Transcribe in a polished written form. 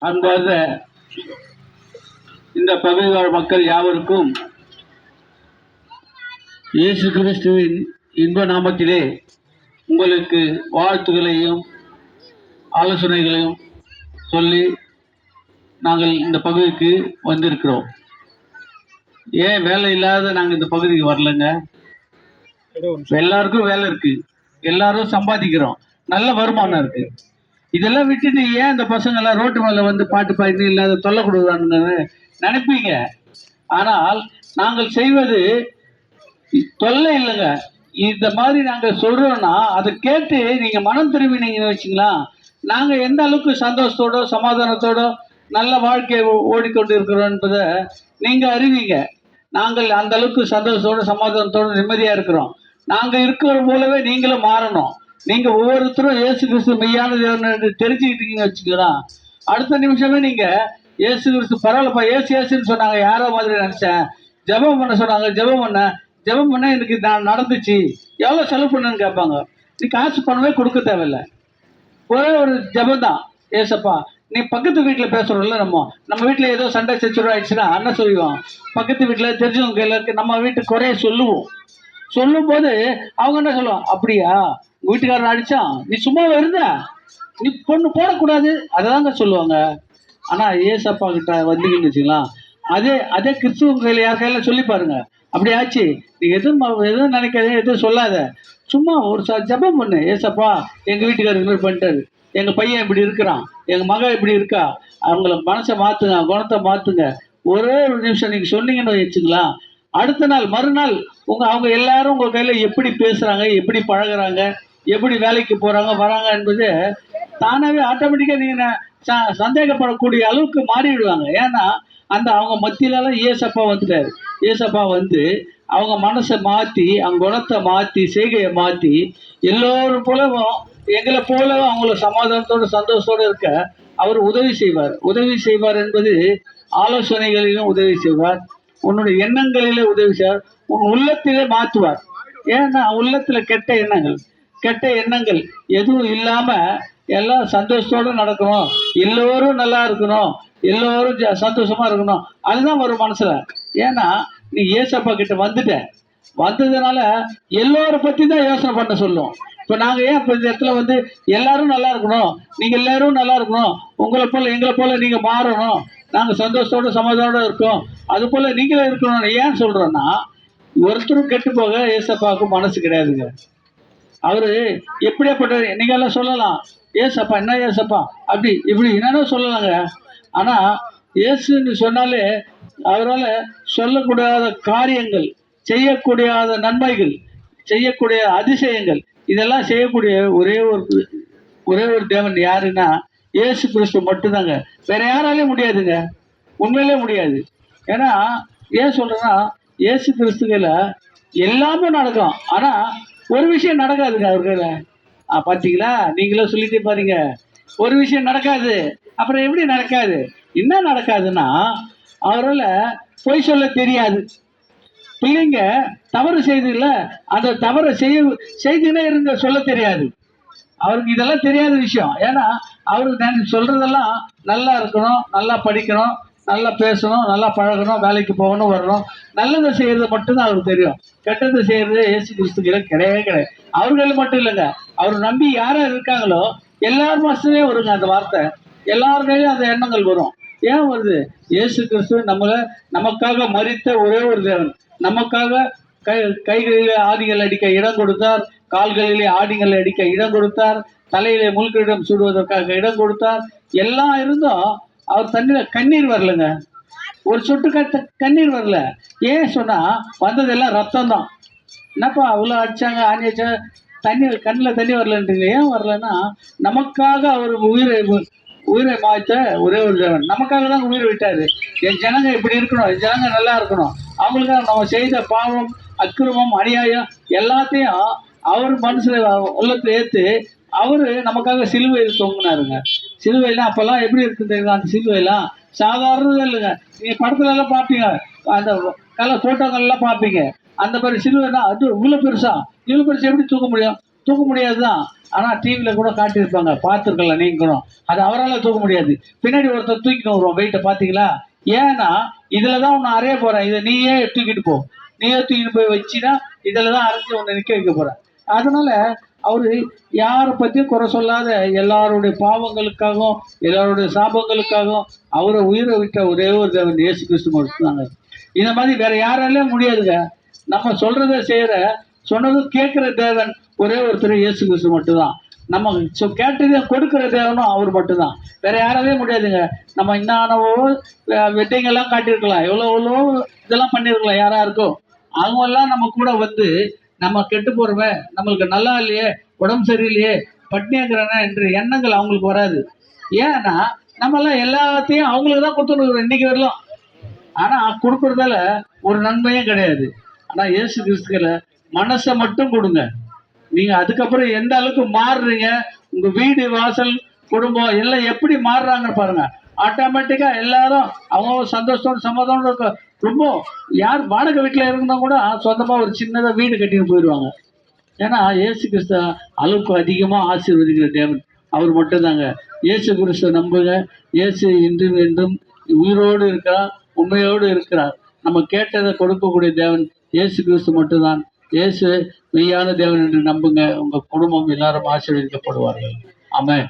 அன்பார்ந்த இந்த பகுதி வாழ் மக்கள் யாவருக்கும் இயேசு கிறிஸ்துவின் இன்ப நாமத்திலே உங்களுக்கு வாழ்த்துக்களையும் ஆலோசனைகளையும் சொல்லி நாங்கள் இந்த பகுதிக்கு வந்திருக்கிறோம். ஏன் வேலை இல்லாத நாங்கள் இந்த பகுதிக்கு வரலங்க? எல்லாருக்கும் வேலை இருக்கு, எல்லாரும் சம்பாதிக்கிறோம், நல்ல வருமானம் இருக்கு. இதெல்லாம் விட்டுட்டு ஏன் இந்த பசங்க எல்லாம் ரோட்டு மேல வந்து பாட்டு பாடி இல்லாத தொல்லை கொடுக்குறான்னு நினைப்பீங்க. ஆனால் நாங்கள் செய்வது தொல்லை இல்லைங்க. இந்த மாதிரி நாங்கள் சொல்றோம்னா அதை கேட்டு நீங்க மனம் திரும்பினீங்கன்னு வச்சுங்களா, நாங்க எந்த அளவுக்கு சந்தோஷத்தோட சமாதானத்தோட நல்ல வாழ்க்கையை ஓடிக்கொண்டு இருக்கிறோம் என்பதை நீங்க அறிவீங்க. நாங்கள் அந்த அளவுக்கு சந்தோஷத்தோட சமாதானத்தோட நிம்மதியா இருக்கிறோம். நாங்க இருக்கிற போலவே நீங்களும் மாறணும். நீங்க ஒவ்வொருத்தரும் இயேசு கிறிஸ்து மெய்யான தேவன் தெரிஞ்சுக்கிட்டீங்கன்னு வச்சுக்கலாம், அடுத்த நிமிஷமே நீங்க இயேசு கிறிஸ்து பரவாயில்லப்பா, ஏசுன்னு சொன்னாங்க, யாரோ மாதிரி நினைச்சேன், ஜெபம் பண்ண சொன்னாங்க, ஜெபம் பண்ண எனக்கு நான் நடந்துச்சு, எவ்வளோ செலவு பண்ணுன்னு கேட்பாங்க. நீ காசு பணமே கொடுக்க தேவையில்லை, ஒரே ஒரு ஜெபம் தான். ஏசப்பா, நீ பக்கத்து வீட்டில் பேசுகிறோம்ல, நம்ம வீட்டில் ஏதோ சண்டை சச்சுரம் ஆயிடுச்சுன்னா என்ன சொல்லுவோம்? பக்கத்து வீட்டில் தெரிஞ்சவங்க கையில் நம்ம வீட்டு குறைய சொல்லும் போது அவங்க என்ன சொல்லுவாங்க? அப்படியா, வீட்டுக்காரன் அடிச்சான், நீ சும்மா இருந்த, நீ பொண்ணு போடக்கூடாது, அதாங்க சொல்லுவாங்க. ஆனால் ஏசப்பா கிட்ட வந்தீங்கன்னு வச்சுக்கலாம், அதே கிறிஸ்துவ கையில் யார் கையில சொல்லி பாருங்க, அப்படி ஆச்சு. நீ எதுவும் நினைக்காத, எதுவும் சொல்லாத, சும்மா ஒரு ஜெபம் பண்ணு. ஏசப்பா, எங்கள் வீட்டுக்காரர் இது மாதிரி பண்ணிட்டாரு, எங்கள் பையன் இப்படி இருக்கிறான், எங்கள் மகன் இப்படி இருக்கா, அவங்கள மனசை மாற்றுங்க, குணத்தை மாற்றுங்க. ஒரே ஒரு நிமிஷம் நீங்கள் சொன்னீங்கன்னு வச்சுக்கலாம், அடுத்த நாள் மறுநாள் அவங்க எல்லாரும் உங்கள் கையில் எப்படி பேசுகிறாங்க, எப்படி பழகுறாங்க, எப்படி வேலைக்கு போகிறாங்க வராங்க என்பது தானாகவே ஆட்டோமேட்டிக்காக நீங்கள் சந்தேகப்படக்கூடிய அளவுக்கு மாறிவிடுவாங்க. ஏன்னா அவங்க மத்தியிலலாம் ஏசப்பா வந்துட்டார். ஏசப்பா வந்து அவங்க மனசை மாற்றி, அவங்க குணத்தை மாற்றி, செய்கையை மாற்றி, எல்லோரும் போலவும் எங்களை போல அவங்கள சமாதானத்தோடு சந்தோஷத்தோடு இருக்க அவர் உதவி செய்வார் என்பது ஆலோசனைகளிலும் உதவி செய்வார், உன்னுடைய எண்ணங்களிலே உதவி செய்வார், உன் உள்ளத்திலே மாற்றுவார். ஏன்னா உள்ளத்தில் கெட்ட எண்ணங்கள் எதுவும் இல்லாம எல்லாம் சந்தோஷத்தோடு நடக்கணும், எல்லோரும் நல்லா இருக்கணும், எல்லோரும் சந்தோஷமா இருக்கணும், அதுதான் வரும் மனசுல. ஏன்னா நீ ஏசப்பா கிட்ட வந்ததுனால எல்லோரை பத்தி தான் யோசனை பண்ண சொல்லுவோம். இப்போ நாங்கள் ஏன் இப்போ இந்த இடத்துல வந்து எல்லாரும் நல்லா இருக்கணும், நீங்கள் எல்லாரும் நல்லா இருக்கணும், உங்களை போல எங்களை போல நீங்கள் மாறணும், நாங்கள் சந்தோஷத்தோட சமாதானோட இருக்கோம், அது போல நீங்களே இருக்கணும்னு ஏன் சொல்கிறோன்னா, ஒருத்தரும் கெட்டு போக ஏசப்பாவுக்கு மனசு கிடையாதுங்க. அவரு எப்படியாப்பட்ட நீங்க எல்லாம் சொல்லலாம், ஏசப்பா என்ன ஏசப்பா அப்படி இப்படி என்னென்ன சொல்லலாங்க. ஆனா இயேசுன்னு சொன்னாலே அவரால் சொல்லக்கூடாத காரியங்கள், செய்யக்கூடிய நன்மைகள், செய்யக்கூடிய அதிசயங்கள், இதெல்லாம் செய்யக்கூடிய ஒரே ஒரு தேவன் யாருன்னா இயேசு கிறிஸ்து மட்டும்தாங்க. வேற யாராலையும் முடியாதுங்க, உண்மையிலே முடியாது. ஏன்னா ஏன் சொல்றேன்னா, இயேசு கிறிஸ்துவில எல்லாமே நடக்கும், ஆனா ஒரு விஷயம் நடக்காதுங்க அவர் கையில. பார்த்தீங்களா, நீங்களும் சொல்லிட்டு பாருங்க, ஒரு விஷயம் நடக்காது. அப்புறம் எப்படி நடக்காது? என்ன நடக்காதுன்னா, அவரால் பொய் சொல்ல தெரியாது. பிள்ளைங்க தவறு செய்துல, அந்த தவறை செய்துனே இருந்த சொல்ல தெரியாது. அவருக்கு இதெல்லாம் தெரியாத விஷயம். ஏன்னா அவருக்கு சொல்றதெல்லாம் நல்லா இருக்கணும், நல்லா படிக்கணும், நல்லா பேசணும், நல்லா பழகணும், வேலைக்கு போகணும், வரணும், நல்லதை செய்யறது மட்டும்தான் அவருக்கு தெரியும். கெட்டதை செய்யறது இயேசு கிறிஸ்துக்களை கிடையாது. அவர்கள் மட்டும் இல்லைங்க, அவர் நம்பி யாரா இருக்காங்களோ எல்லார் மாசத்துலயே வருங்க அந்த வார்த்தை, எல்லாருக்கையும் அந்த எண்ணங்கள் வரும். ஏன் வருது? இயேசு கிறிஸ்து நமக்காக மரித்த ஒரே ஒரு தேவன், நமக்காக கைகளிலே ஆடிகள் அடிக்க இடம் கொடுத்தார், கால்களிலே ஆடிகள் அடிக்க இடம் கொடுத்தார், தலையிலே முள்கிடம் சூடுவதற்காக இடம் கொடுத்தார். எல்லாம் இருந்தும் அவர் தண்ணியில கண்ணீர் வரலங்க, ஒரு சொட்டு கண்ணீர் வரல. ஏன் சொன்னா வந்ததெல்லாம் ரத்தம் தான். என்னப்பா அவ்வளோ அடிச்சாங்க, ஆணி அடிச்சாங்க, கண்ணில் தண்ணி வரலன்றீங்க. ஏன் வரலன்னா, நமக்காக அவர் உயிரை மாய்த்த ஒரே ஒரு தேவன், நமக்காக தான் உயிரை விட்டாரு. என் ஜனங்க இப்படி இருக்கணும், என் ஜனங்க நல்லா இருக்கணும், அவங்களுக்காக நம்ம செய்த பாவம், அக்கிரமம், அநியாயம் எல்லாத்தையும் அவர் மனசுல உள்ளத்தை ஏற்று அவரு நமக்காக சிலுவையில் தொங்கினாருங்க. சிலுவைனா அப்பெல்லாம் எப்படி இருக்குது தெரியுங்க? அந்த சிலுவையெல்லாம் சாதாரணது இல்லைங்க. நீங்க படத்துல எல்லாம் பார்ப்பீங்க, அந்த கலர் போட்டோங்கள்லாம் பார்ப்பீங்க, அந்த மாதிரி சிலுவைனா அது இவ்வளோ பெருசா எப்படி தூக்க முடியும்? தூக்க முடியாதுதான். ஆனா டிவியில கூட காட்டியிருப்பாங்க, பார்த்துருக்கலாம் நீங்களும். அது அவரால் தூக்க முடியாது. பின்னாடி ஒருத்தர் தூக்கிட்டு வருவோம் வெயிட்டை, பார்த்தீங்களா? ஏன்னா இதில் தான் உன்னை அறைய போகிறேன், இதை நீயே தூக்கிட்டு போ, நீயே தூக்கிட்டு போய் வச்சினா இதில் தான் அரைஞ்சி உன்னை நிற்க வைக்க போகிறேன். அதனால அவரு யாரை பற்றியும் குறை சொல்லாத, எல்லாருடைய பாவங்களுக்காகவும் எல்லாருடைய சாபங்களுக்காகவும் அவரை உயிரை விட்ட ஒரே ஒரு தேவன் இயேசு கிறிஸ்து மட்டும்தாங்க. இந்த மாதிரி வேற யாராலையும் முடியாதுங்க. நம்ம சொல்றத செய்யற, சொன்னது கேட்கிற தேவன் ஒரே ஒருத்தர் இயேசு கிறிஸ்து மட்டும்தான். நம்ம கேட்டதை கொடுக்கிற தேவனும் அவர் மட்டும்தான். வேற யாராலே முடியாதுங்க. நம்ம இன்னானவோ வெட்டிங் எல்லாம் காட்டியிருக்கலாம், எவ்வளோ இதெல்லாம் பண்ணியிருக்கலாம் யாராருக்கும். அவங்க எல்லாம் நம்ம கூட வந்து நம்ம கெட்டு போறவன், நம்மளுக்கு நல்லா இல்லையே, உடம்பு சரியில்லையே, பட்னியாக்குறானே என்ற எண்ணங்கள் அவங்களுக்கு வராது. ஏன்னா நம்மெல்லாம் எல்லாத்தையும் அவங்களுக்கு தான் கொடுத்துருக்குறோம் இன்னைக்கு வரலாம். ஆனா கொடுக்கறதால ஒரு நன்மையும் கிடையாது. ஆனா இயேசு கிறிஸ்துல மனசை மட்டும் கொடுங்க. நீங்க அதுக்கப்புறம் எந்த அளவுக்கு மாறுறீங்க, உங்க வீடு வாசல் குடும்பம் எல்லாம் எப்படி மாறுறாங்கன்னு பாருங்க. ஆட்டோமேட்டிக்கா எல்லாரும் அவங்க சந்தோஷத்தோட சமாதானம் இருக்க. ரொம்ப யார் வாடகை வீட்டுல இருந்தா கூட சொந்தமா ஒரு சின்னதா வீடு கட்டின்னு போயிடுவாங்க. ஏன்னா இயேசு கிறிஸ்து அளவுக்கு அதிகமா ஆசீர்வதிக்கிற தேவன் அவர் மட்டும்தாங்க. இயேசு கிறிஸ்துவ நம்புங்க. இயேசு இன்றும் என்றும் உயிரோடு இருக்கிறார், உண்மையோடு இருக்கிறார். நம்ம கேட்டதை கொடுக்கக்கூடிய தேவன் இயேசு கிறிஸ்து மட்டும்தான். இயேசு மெய்யான தேவன் என்று நம்புங்க. உங்க குடும்பம் எல்லாரும் ஆசீர்வதிக்கப்படுவார்கள். ஆமென்.